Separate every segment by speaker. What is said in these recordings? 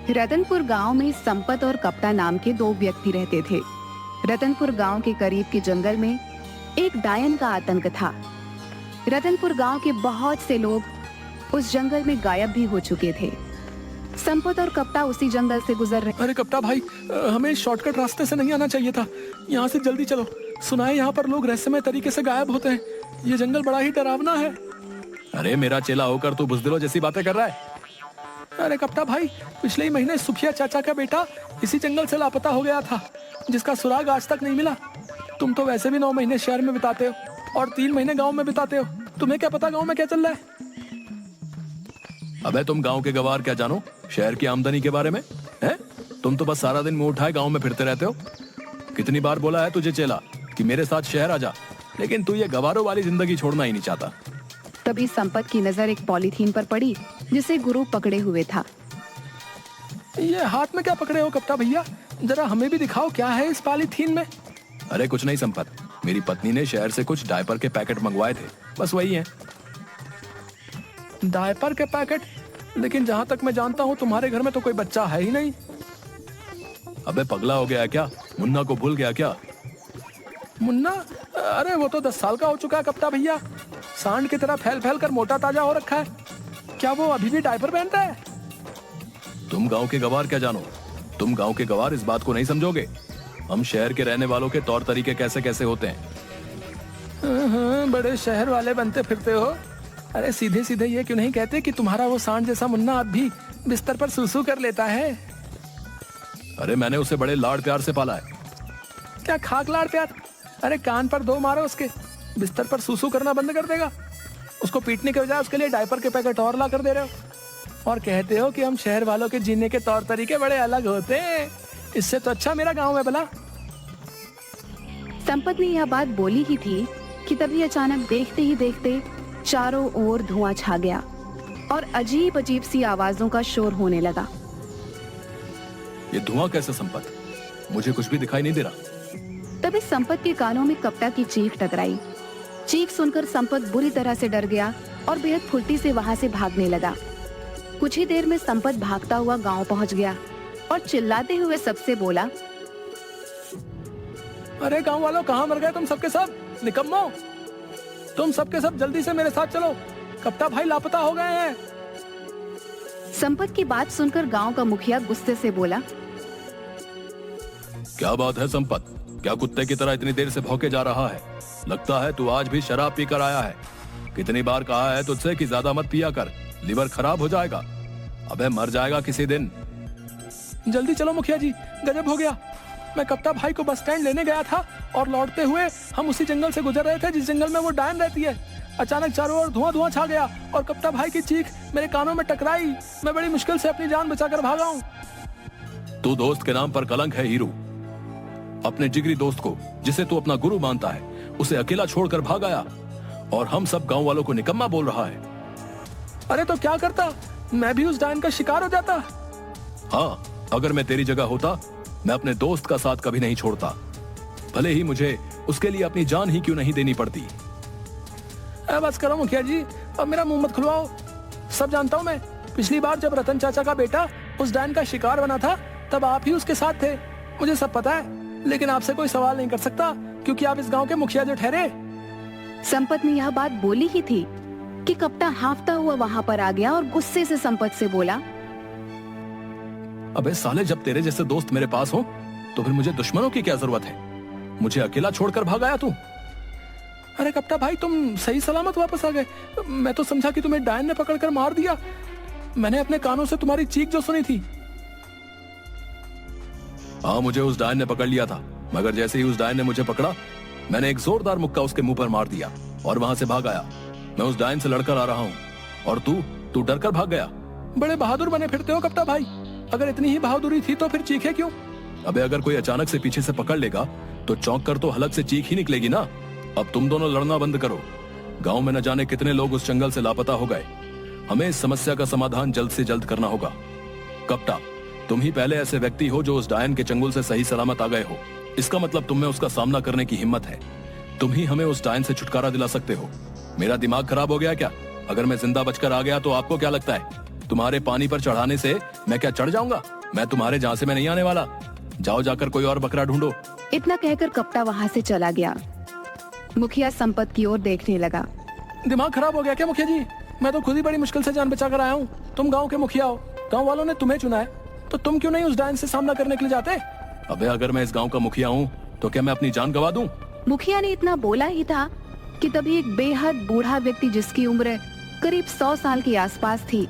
Speaker 1: रतनपुर गांव में संपत और कपटा नाम के दो व्यक्ति रहते थे। रतनपुर गांव के करीब के जंगल में एक डायन का आतंक था। रतनपुर गांव के बहुत से लोग उस जंगल में गायब भी हो चुके थे। संपत और कपटा उसी जंगल से गुजर रहे।
Speaker 2: अरे कप्ता भाई, हमें शॉर्टकट रास्ते से नहीं आना चाहिए था। यहाँ से जल्दी चलो। सुना है यहाँ पर लोग रहस्यमय तरीके से गायब होते हैं। ये जंगल बड़ा ही डरावना है।
Speaker 3: अरे मेरा चेला होकर तू बुजदिलों जैसी बातें कर रहा है।
Speaker 2: अरे कप्ता भाई, पिछले ही महीने सुखिया चाचा का बेटा इसी जंगल से लापता हो गया था, जिसका सुराग आज तक नहीं मिला। तुम तो वैसे भी 9 महीने शहर में बिताते हो और 3 महीने गांव में बिताते हो। तुम्हें क्या पता गांव में क्या चल रहा है?
Speaker 3: अबे तुम गांव के गवार क्या जानो शहर की आमदनी के बारे में? हैं? तुम तो बस सारा दिन मुंह उठाए गांव में फिरते रहते हो। कितनी बार बोला है तुझे चेला कि मेरे साथ शहर आ जा, लेकिन तू ये गवारों वाली जिंदगी छोड़ना ही नहीं चाहता।
Speaker 1: तभी संपत की नजर एक पॉलीथीन पर पड़ी जिसे गुरु पकड़े हुए था।
Speaker 2: ये हाथ में क्या पकड़े हो कप्ता भैया? जरा हमें भी दिखाओ क्या है इस पॉलीथीन में।
Speaker 3: अरे कुछ नहीं संपत, मेरी पत्नी ने शहर से कुछ डायपर के पैकेट मंगवाए थे, बस वही है।
Speaker 2: डायपर के पैकेट? लेकिन जहाँ तक मैं जानता हूँ तुम्हारे घर में तो कोई बच्चा है ही नहीं।
Speaker 3: अबे पगला हो गया क्या? मुन्ना को भूल गया क्या?
Speaker 2: मुन्ना? अरे वो तो 10 साल का हो चुका है कप्ता भैया। सांड की तरह फैल फैल कर मोटा ताजा हो रखा है। क्या वो अभी भी डायपर पहनता है?
Speaker 3: तुम गांव के गवार क्या जानो? तुम गांव के गवार इस बात को नहीं समझोगे। हम शहर के रहने वालों के तौर तरीके कैसे कैसे होते हैं।
Speaker 2: बड़े शहर वाले बनते फिरते हो। अरे सीधे सीधे ये क्यों नहीं कहते कि तुम्हारा वो सांड जैसा मुन्ना अब भी बिस्तर पर सुसु कर लेता है?
Speaker 3: अरे मैंने उसे बड़े लाड़ प्यार से पाला है।
Speaker 2: क्या खाक लाड़ प्यार? अरे कान पर 2 मारो उसके, बिस्तर पर सुसु करना बंद कर देगा। उसको पीटने के बजाय उसके लिए डायपर के पैकेट और ला कर दे रहे हो और कहते हो कि हम शहर वालों के जीने के तौर तरीके बड़े अलग होते हैं। इससे तो अच्छा मेरा गांव है भला।
Speaker 1: संपत ने यह बात बोली ही थी कि तभी अचानक देखते ही देखते चारों ओर धुआं छा गया और अजीब अजीब सी आवाजों का शोर होने लगा।
Speaker 3: ये धुआं कैसे संपत? मुझे कुछ भी दिखाई नहीं दे रहा।
Speaker 1: तभी संपत के कानों में कपटा की चीख टकराई। चीख सुनकर संपत बुरी तरह से डर गया और बेहद फुर्ती से वहां से भागने लगा। कुछ ही देर में संपत भागता हुआ गांव पहुंच गया और चिल्लाते हुए सबसे बोला,
Speaker 2: अरे गांव वालों, कहाँ मर गए तुम सबके सब? निकम्मो, तुम सबके सब जल्दी से मेरे साथ चलो। कप्ता भाई लापता हो गए हैं।
Speaker 1: संपत की बात सुनकर गांव का मुखिया गुस्से से बोला,
Speaker 3: क्या बात है संपत? क्या कुत्ते की तरह इतनी देर से भौंके जा रहा है? लगता है तू आज भी शराब पीकर आया है। कितनी बार कहा है तुझसे कि ज्यादा मत पिया कर, लिवर खराब हो जाएगा। अबे मर जाएगा किसी दिन।
Speaker 2: जल्दी चलो मुखिया जी, गजब हो गया। मैं कप्ता भाई को बस स्टैंड लेने गया था और लौटते हुए हम उसी जंगल से गुजर रहे थे जिस जंगल में वो डायन रहती है। अचानक चारों ओर धुआं धुआं छा गया और कप्ता भाई की चीख मेरे कानों में टकराई। मैं बड़ी मुश्किल से अपनी जान बचाकर भागा हूँ।
Speaker 3: तू दोस्त के नाम पर कलंक है हीरू। अपने जिगरी दोस्त को, जिसे तू अपना गुरु मानता है, उसे अकेला छोड़कर भाग आया और हम सब गांव वालों को निकम्मा बोल रहा है।
Speaker 2: अरे तो क्या करता? मैं भी उस डायन का शिकार हो जाता।
Speaker 3: हाँ, अगर मैं तेरी जगह होता मैं अपने दोस्त का साथ कभी नहीं छोड़ता, भले ही मुझे उसके लिए अपनी जान ही क्यों नहीं देनी पड़ती।
Speaker 2: बस करो मुखिया जी, अब मेरा मुंह मत खुलवाओ। सब जानता हूँ मैं। पिछली बार जब रतन चाचा का बेटा उस डायन का शिकार बना था तब आप ही उसके साथ थे। मुझे सब पता है, लेकिन आपसे कोई सवाल नहीं कर सकता क्योंकि आप इस गांव के मुखिया जो ठहरे।
Speaker 1: संपत ने यह बात बोली ही थी कि कप्टा हांफता हुआ वहां पर आ गया और गुस्से से संपत से बोला,
Speaker 3: अबे साले, जब तेरे जैसे दोस्त मेरे पास हो तो फिर मुझे दुश्मनों की क्या जरूरत है? मुझे अकेला छोड़कर भाग आया तू।
Speaker 2: अरे कप्ता भाई, तुम सही सलामत वापस आ गए। मैं तो समझा कि तुम्हें डायन ने पकड़कर मार दिया। मैंने अपने कानों से तुम्हारी चीख जो सुनी थी।
Speaker 3: हाँ, मुझे उस डायन ने पकड़ लिया था, मगर जैसे ही उस डायन ने मुझे पकड़ा मैंने एक जोरदार मुक्का उसके मुंह पर मार दिया और वहां से भाग आया। मैं उस डायन से लड़कर आ रहा हूँ और तू डरकर भाग गया।
Speaker 2: बड़े बहादुर बने फिरते हो कप्ता भाई। अगर इतनी ही बहादुरी थी तो फिर चीखे क्यों?
Speaker 3: अबे अगर कोई अचानक से पीछे से पकड़ लेगा तो चौंक कर तो हलक से चीख ही निकलेगी ना। अब तुम दोनों लड़ना बंद करो। गांव में न जाने कितने लोग उस जंगल से लापता हो गए। हमें इस समस्या का समाधान जल्द से जल्द करना होगा। कप्ता, तुम ही पहले ऐसे व्यक्ति हो जो उस डायन के चंगुल से सही सलामत आ गए हो। इसका मतलब तुम में उसका सामना करने की हिम्मत है। तुम ही हमें उस डायन से छुटकारा दिला सकते हो। मेरा दिमाग खराब हो गया क्या? अगर मैं जिंदा बचकर आ गया तो आपको क्या लगता है तुम्हारे पानी पर चढ़ाने से मैं क्या चढ़ जाऊंगा? मैं तुम्हारे झांसे में नहीं आने वाला। जाओ जाकर कोई और बकरा ढूंढो।
Speaker 1: इतना कहकर कप्ता वहाँ से चला गया। मुखिया संपत की ओर देखने लगा।
Speaker 2: दिमाग खराब हो गया क्या मुखिया जी? मैं तो खुद ही बड़ी मुश्किल से जान बचा कर आया हूँ। तुम गांव के मुखिया हो, गांव वालों ने तुम्हें चुना है, तो तुम क्यों नहीं उस डायन से सामना करने के लिए जाते?
Speaker 3: अबे अगर मैं इस गांव का मुखिया हूँ तो क्या मैं अपनी जान गवा दूं?
Speaker 1: मुखिया ने इतना बोला ही था कि तभी एक बेहद बूढ़ा व्यक्ति जिसकी उम्र करीब 100 साल के आसपास थी,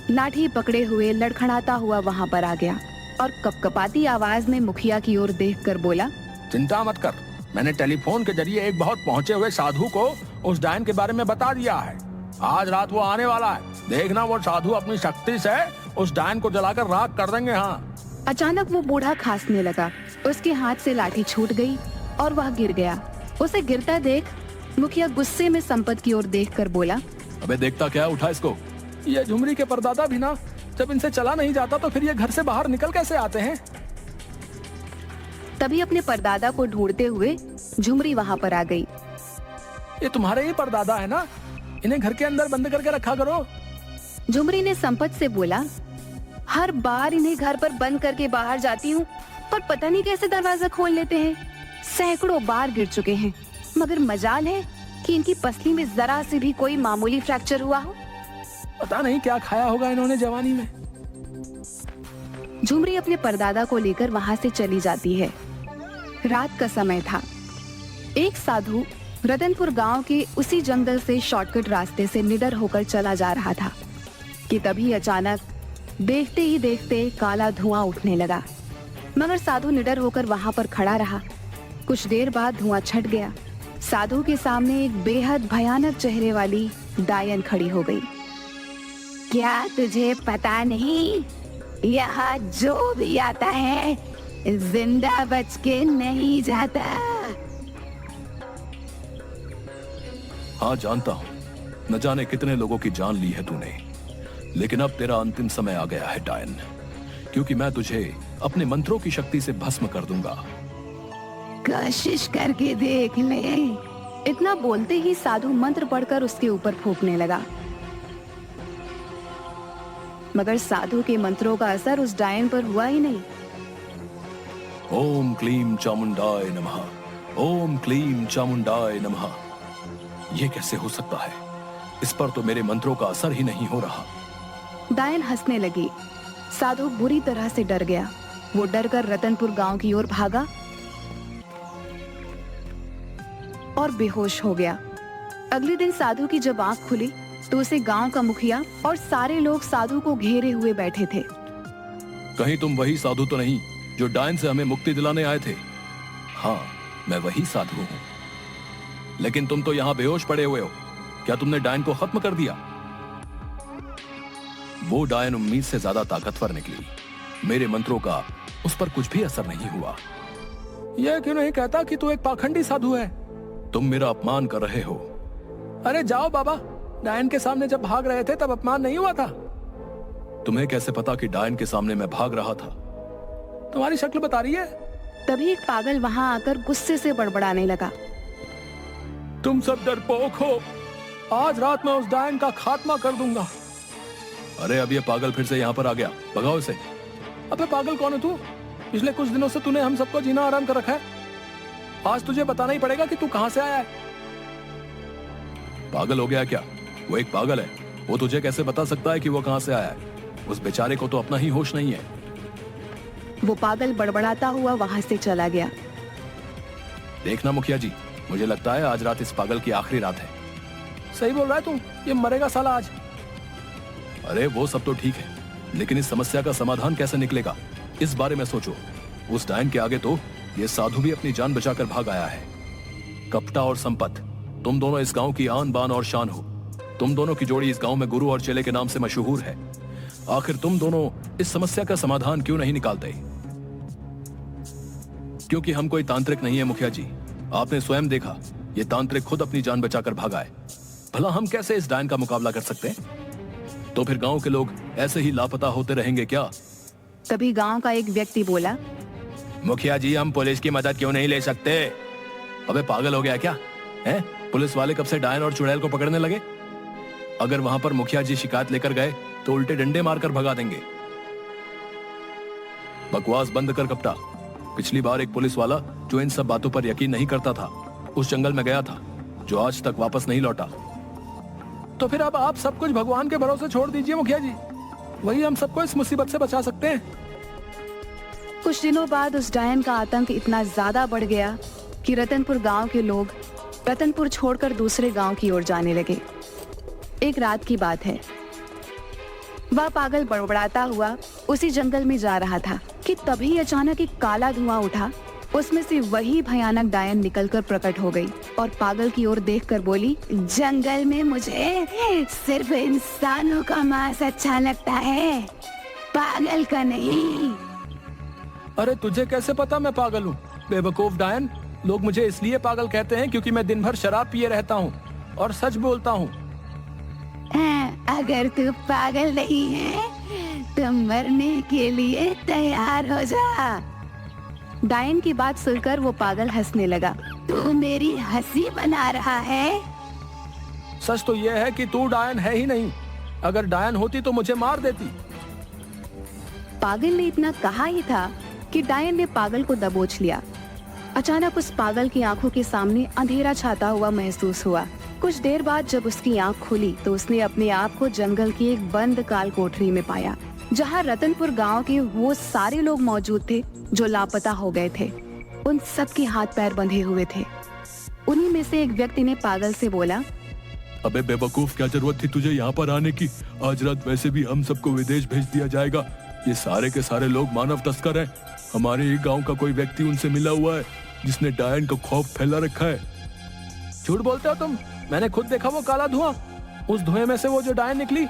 Speaker 1: लाठी पकड़े हुए लड़खड़ाता हुआ वहाँ पर आ गया और कपकपाती आवाज में मुखिया की ओर देखकर बोला,
Speaker 4: चिंता मत कर, मैंने टेलीफोन के जरिए एक बहुत पहुंचे हुए साधु को उस डायन के बारे में बता दिया है। आज रात वो आने वाला है। देखना वो साधु अपनी शक्ति से उस डायन को जलाकर राख कर देंगे। हाँ।
Speaker 1: अचानक वो बूढ़ा खांसने लगा। उसके हाथ से लाठी छूट गई और वह गिर गया। उसे गिरता देख मुखिया गुस्से में संपत की ओर देखकर बोला,
Speaker 3: अबे देखता क्या है, उठा इसको।
Speaker 2: ये झुमरी के परदादा भी ना, जब इनसे चला नहीं जाता तो फिर ये घर से बाहर निकल कैसे आते हैं?
Speaker 1: तभी अपने परदादा को ढूंढते हुए झुमरी वहाँ पर आ गई।
Speaker 2: ये तुम्हारे ही परदादा है ना? इन्हें घर के अंदर बंद करके रखा करो।
Speaker 1: झुमरी ने संपत से बोला, हर बार इन्हें घर पर बंद करके बाहर जाती हूँ, पर पता नहीं कैसे दरवाजा खोल लेते हैं। सैकड़ों बार गिर चुके हैं, मगर मजाल है कि इनकी पसली में जरा से भी कोई मामूली फ्रैक्चर हुआ हो।
Speaker 2: पता नहीं क्या खाया होगा इन्होंने जवानी में।
Speaker 1: झुमरी अपने परदादा को लेकर वहाँ से चली जाती है। रात का समय था। एक साधु रतनपुर गांव के उसी जंगल से शॉर्टकट रास्ते से निडर होकर चला जा रहा था कि तभी अचानक देखते ही देखते काला धुआं उठने लगा। मगर साधु निडर होकर वहां पर खड़ा रहा। कुछ देर बाद धुआं छट गया। साधु के सामने एक बेहद भयानक चेहरे वाली डायन खड़ी हो गई। क्या तुझे पता नहीं, यहाँ जो भी आता है जिंदा बच के नहीं जाता।
Speaker 3: हाँ जानता हूँ, न जाने कितने लोगों की जान ली है तूने, लेकिन अब तेरा अंतिम समय आ गया है डायन, क्योंकि मैं तुझे अपने मंत्रों की शक्ति से भस्म कर दूंगा।
Speaker 1: कोशिश करके देख ले। इतना बोलते ही साधु मंत्र पढ़कर उसके ऊपर फूंकने लगा। मगर साधु के मंत्रों का असर उस डायन पर हुआ ही नहीं।
Speaker 3: ओम क्लीम चामुंडाय नमः, ओम क्लीम चामुंडाय नमः। ये कैसे हो सकता है? इस पर तो मेरे मंत्रों का असर ही नहीं हो रहा।
Speaker 1: डायन हंसने लगी। साधु बुरी तरह से डर गया। वो डरकर रतनपुर गांव की ओर भागा और बेहोश हो गया। अगले दिन साधु की जब आंख खुली तो उसे गांव का मुखिया और सारे लोग साधु को घेरे हुए बैठे थे।
Speaker 3: कहीं तुम वही साधु तो नहीं जो डायन से हमें मुक्ति दिलाने आए थे? हाँ, मैं वही साधु हूँ। लेकिन तुम तो यहाँ बेहोश पड़े हुए हो। क्या तुमने डायन को खत्म कर दिया? वो डायन उम्मीद से ज्यादा ताकतवर निकली। मेरे मंत्रों का उस पर कुछ भी असर नहीं हुआ।
Speaker 2: यह क्यों नहीं कहता कि तू एक पाखंडी साधु है?
Speaker 3: तुम मेरा अपमान कर रहे हो।
Speaker 2: अरे जाओ बाबा, डायन के सामने जब भाग रहे थे तब अपमान नहीं हुआ था?
Speaker 3: तुम्हें कैसे पता कि डायन के सामने मैं भाग रहा था?
Speaker 2: तुम्हारी शक्ल बता रही है।
Speaker 1: तभी एक पागल वहां आकर गुस्से से बड़बड़ाने लगा।
Speaker 2: तुम सब डरपोक हो। आज रात में उस डायन का खात्मा कर दूंगा।
Speaker 3: अरे अब ये पागल फिर से यहाँ पर आ गया, भगाओ इसे।
Speaker 2: अबे पागल कौन है तू? पिछले कुछ दिनों से तूने हम सबको जीना आराम कर रखा है। आज तुझे बताना ही पड़ेगा कि तू कहां से आया है।
Speaker 3: पागल हो गया क्या? वो एक पागल है, वो तुझे कैसे बता सकता है कि वो कहां से आया है? उस बेचारे को तो अपना ही होश नहीं है।
Speaker 1: वो पागल बड़बड़ाता हुआ वहां से चला गया।
Speaker 3: देखना मुखिया जी, मुझे लगता है आज रात इस पागल की आखिरी रात है।
Speaker 2: सही बोल रहा है तू, ये मरेगा साला आज।
Speaker 3: अरे वो सब तो ठीक है, लेकिन इस समस्या का समाधान कैसे निकलेगा, इस बारे में सोचो। उस डायन के आगे तो ये साधु भी अपनी जान बचाकर भाग आया है। कपटा और संपत, तुम दोनों इस गांव की आन बान और शान हो। तुम दोनों की जोड़ी इस गांव में गुरु और चेले के नाम से मशहूर है। आखिर तुम दोनों इस समस्या का समाधान क्यों नहीं निकालते? क्योंकि हम कोई तांत्रिक नहीं है मुखिया जी। आपने स्वयं देखा, ये तांत्रिक खुद अपनी जान बचाकर भागा है। भला हम कैसे इस डायन का मुकाबला कर सकते हैं? तो फिर गांव के लोग ऐसे ही लापता होते रहेंगे क्या?
Speaker 1: तभी गांव का एक व्यक्ति बोला,
Speaker 4: मुखिया जी, हम पुलिस की मदद क्यों नहीं ले सकते?
Speaker 3: अबे पागल हो गया क्या है? पुलिस वाले कब से डायन और चुड़ैल को पकड़ने लगे? अगर वहां पर मुखिया जी शिकायत लेकर गए तो उल्टे डंडे मारकर भगा देंगे। बकवास बंद कर कप्ता। पिछली बार एक पुलिस वाला जो इन सब बातों पर यकीन नहीं करता था उस जंगल में गया था, जो आज तक वापस नहीं लौटा।
Speaker 2: तो फिर अब आप सब कुछ भगवान के भरोसे छोड़ दीजिए मुखिया जी, वही हम सबको इस मुसीबत से बचा सकते हैं।
Speaker 1: कुछ दिनों बाद उस डायन का आतंक इतना ज्यादा बढ़ गया कि रतनपुर गांव के लोग रतनपुर छोड़कर दूसरे गांव की ओर जाने लगे। एक रात की बात है, वह पागल बड़बड़ाता हुआ उसी जंगल में जा रहा था कि तभी अचानक एक काला धुआं उठा। उसमें से वही भयानक डायन निकलकर प्रकट हो गई और पागल की ओर देखकर बोली, जंगल में मुझे सिर्फ इंसानों का मांस अच्छा लगता है, पागल का नहीं।
Speaker 2: अरे तुझे कैसे पता मैं पागल हूँ? बेवकूफ डायन, लोग मुझे इसलिए पागल कहते हैं क्योंकि मैं दिन भर शराब पिए रहता हूँ और सच बोलता हूँ।
Speaker 1: अगर तू पागल नहीं है तो मरने के लिए तैयार हो जा। डायन की बात सुनकर वो पागल हंसने लगा। तू मेरी हंसी बना रहा है?
Speaker 2: सच तो यह है कि तू डायन है ही नहीं। अगर डायन होती तो मुझे मार देती।
Speaker 1: पागल ने इतना कहा ही था कि डायन ने पागल को दबोच लिया। अचानक उस पागल की आंखों के सामने अंधेरा छाता हुआ महसूस हुआ। कुछ देर बाद जब उसकी आंख खुली तो उसने अपने आप को जंगल की एक बंद काल कोठरी में पाया, जहां रतनपुर गांव के वो सारे लोग मौजूद थे जो लापता हो गए थे। उन सब के हाथ पैर बंधे हुए थे। उन्हीं में से एक व्यक्ति ने पागल से बोला,
Speaker 3: अबे बेवकूफ, क्या जरूरत थी तुझे यहाँ पर आने की? आज रात वैसे भी हम सबको विदेश भेज दिया जाएगा। ये सारे के सारे लोग मानव तस्कर हैं। हमारे ही गांव का कोई व्यक्ति उनसे मिला हुआ है जिसने डायन का खौफ फैला रखा है।
Speaker 2: झूठ बोलते हो तुम। मैंने खुद देखा वो काला धुआं। उस धुएं में से वो जो डायन निकली।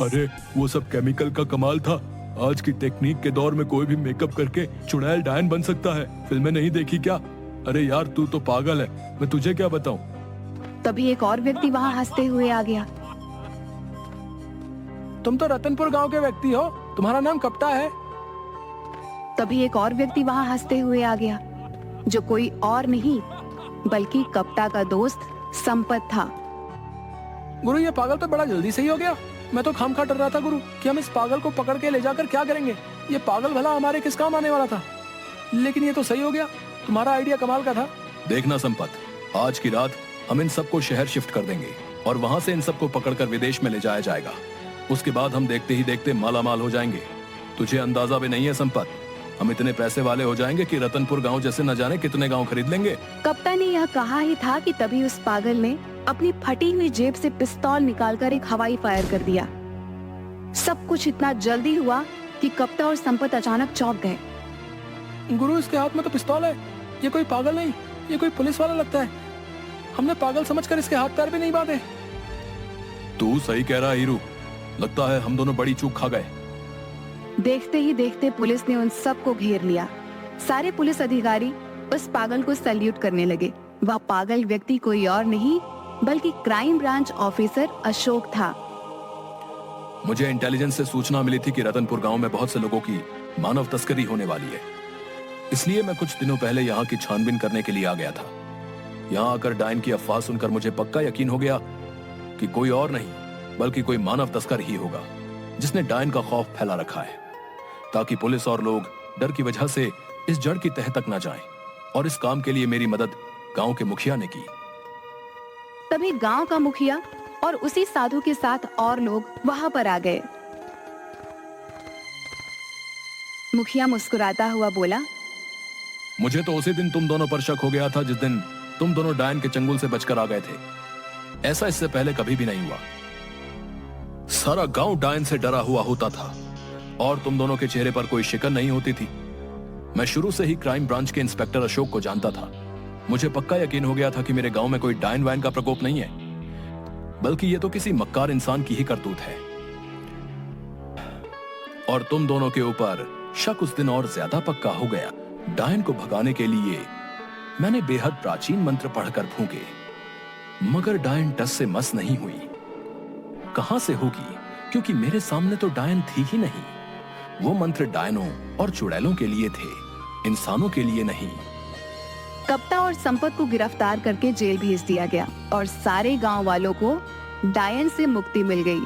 Speaker 3: अरे वो सब केमिकल का कमाल था। आज की टेक्निक के दौर में कोई भी मेकअप करके चुड़ैल डायन बन सकता है। फिल्में नहीं देखी क्या? अरे यार तू तो पागल है, मैं तुझे क्या बताऊं।
Speaker 1: तभी एक और व्यक्ति वहाँ हंसते हुए आ गया।
Speaker 2: तुम तो रतनपुर गांव के व्यक्ति हो, तुम्हारा नाम कप्ता है।
Speaker 1: तभी एक और व्यक्ति वहाँ हंसते हुए आ गया, जो कोई और नहीं बल्कि कप्ता का दोस्त संपत था।
Speaker 2: गुरु, ये पागल तो बड़ा जल्दी सही हो गया। मैं तो खामखा डर रहा था गुरु कि हम इस पागल को पकड़ के ले जाकर क्या करेंगे। ये पागल भला हमारे किस काम आने वाला था, लेकिन ये तो सही हो गया। तुम्हारा आइडिया कमाल का था।
Speaker 3: देखना संपत, आज की रात हम इन सबको शहर शिफ्ट कर देंगे और वहां से इन सबको पकड़कर विदेश में ले जाया जाएगा। उसके बाद हम देखते ही देखते मालामाल हो जाएंगे। तुझे अंदाजा भी नहीं है संपत, हम इतने पैसे वाले हो जाएंगे कि रतनपुर गांव जैसे न जाने कितने गांव खरीद लेंगे।
Speaker 1: कप्ता ने यह कहा ही था कि तभी उस पागल ने अपनी फटी हुई जेब से पिस्तौल निकालकर एक हवाई फायर कर दिया। सब कुछ इतना जल्दी हुआ कि कप्ता और संपत अचानक चौंक गए।
Speaker 2: गुरु, इसके हाथ में तो पिस्तौल है। ये कोई पागल नहीं, ये कोई पुलिस वाला लगता है। हमने पागल समझकर इसके हाथ पैर भी नहीं बांधे।
Speaker 3: तू सही कह रहा है हीरू, लगता है हम दोनों बड़ी चूक खा गए।
Speaker 1: देखते ही देखते पुलिस ने उन सबको घेर लिया। सारे पुलिस अधिकारी उस पागल को सैल्यूट करने लगे। वह पागल व्यक्ति कोई और नहीं बल्कि क्राइम ब्रांच ऑफिसर अशोक था।
Speaker 3: मुझे इंटेलिजेंस से सूचना मिली थी कि रतनपुर गांव में बहुत से लोगों की मानव तस्करी होने वाली है, इसलिए मैं कुछ दिनों पहले यहाँ की छानबीन करने के लिए आ गया था। यहाँ आकर डायन की अफवाह सुनकर मुझे पक्का यकीन हो गया कि कोई और नहीं बल्कि कोई मानव तस्कर ही होगा जिसने डायन का खौफ फैला रखा है, ताकि पुलिस और लोग डर की वजह से इस जड़ की तह तक न जाएं। और इस काम के लिए मेरी मदद गांव के मुखिया ने की।
Speaker 1: तभी गांव का मुखिया और उसी साधु के साथ और लोग वहां पर आ गए। मुखिया मुस्कुराता हुआ बोला,
Speaker 3: मुझे तो उसी दिन तुम दोनों पर शक हो गया था जिस दिन तुम दोनों डायन के चंगुल से बचकर आ गए थे। ऐसा इससे पहले कभी भी नहीं हुआ। सारा गांव डायन से डरा हुआ होता था और तुम दोनों के चेहरे पर कोई शिकन नहीं होती थी। मैं शुरू से ही क्राइम ब्रांच के इंस्पेक्टर अशोक को जानता था। मुझे पक्का यकीन हो गया था कि मेरे गांव में कोई डायन वायन का प्रकोप नहीं है, बल्कि ये तो किसी मक्कार इंसान की ही करतूत है। और तुम दोनों के ऊपर शक उस दिन और ज्यादा पक्का हो गया। डायन को भगाने के लिए मैंने बेहद प्राचीन मंत्र पढ़कर फूंके, मगर डायन टस से मस नहीं हुई। कहां से होगी, क्योंकि मेरे सामने तो डायन थी ही नहीं। वो मंत्र डायनों और चुड़ैलों के लिए थे, इंसानों के लिए नहीं।
Speaker 1: कप्ता और संपत को गिरफ्तार करके जेल भेज दिया गया और सारे गांव वालों को डायन से मुक्ति मिल गई।